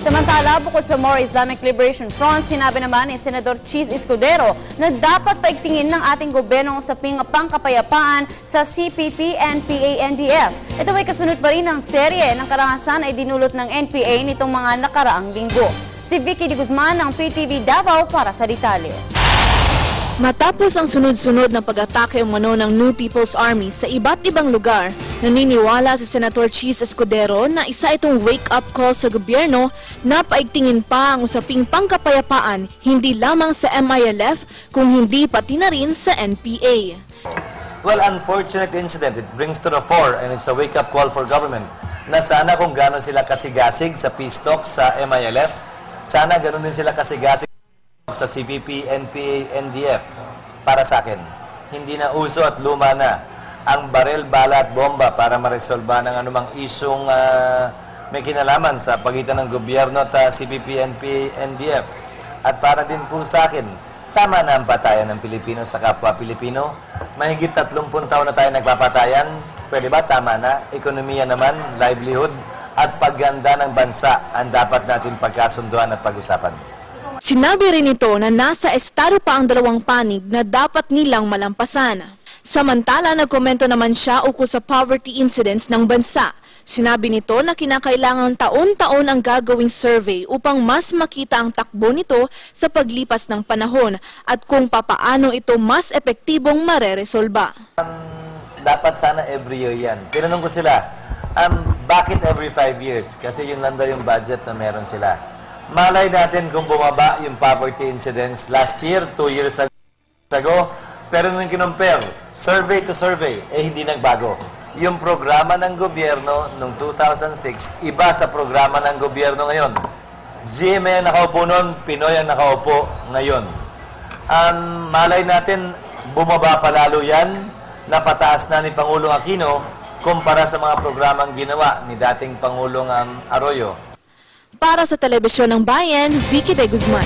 Samantala, bukod sa More Islamic Liberation Front, sinabi naman ni Senador Cheese Escudero na dapat paigtingin ng ating gobyerno sa pangkapayapaan sa CPP, NPA, NDF. Ito ay kasunod pa rin ng serye ng karangasan ay dinulot ng NPA nitong mga nakaraang linggo. Si Vicky de Guzman ng PTV Davao para sa detalye. Matapos ang sunod-sunod na pag-atake umano ng New People's Army sa iba't ibang lugar, naniniwala si Senator Cheese Escudero na isa itong wake-up call sa gobyerno na paigtingin pa ang usaping pangkapayapaan hindi lamang sa MILF kung hindi pati na rin sa NPA. Well, unfortunate incident. It brings to the fore and it's a wake-up call for government na sana kung gano'n sila kasigasig sa peace talks sa MILF, sana gano'n din sila kasigasig sa CPP, NPA, NDF. Para sa akin, hindi na uso at luma na ang barel, bala at bomba para maresolba ng anumang isyong may kinalaman sa pagitan ng gobyerno at CPP, NPA, NDF. At para din po sa akin, tama na ang patayan ng Pilipino sa kapwa Pilipino. Mahigit 30 taon na tayo nagpapatayan. Pwede ba? Tama na. Ekonomiya naman, livelihood, at pagganda ng bansa ang dapat natin pagkasunduan at pag-usapan. Sinabi rin ito na nasa estado pa ang dalawang panig na dapat nilang malampasan. Samantala, nagkomento naman siya ukol sa poverty incidence ng bansa. Sinabi nito na kinakailangan taon-taon ang gagawing survey upang mas makita ang takbo nito sa paglipas ng panahon at kung papaano ito mas epektibong mareresolba. Dapat sana every year yan. Tinanong ko sila, bakit every 5 years? Kasi yun lang daw yung budget na meron sila. Malay natin kung bumaba yung poverty incidence last year, 2 years ago. Pero nung kinumpare, survey to survey, hindi nagbago. Yung programa ng gobyerno noong 2006, iba sa programa ng gobyerno ngayon. GMA ang nakaupo noon, Pinoy ang nakaupo ngayon. Malay natin, bumaba palalo yan, napataas na ni Pangulong Aquino kumpara sa mga programang ginawa ni dating Pangulong Arroyo. Para sa Telebisyon ng Bayan, Vicky de Guzman.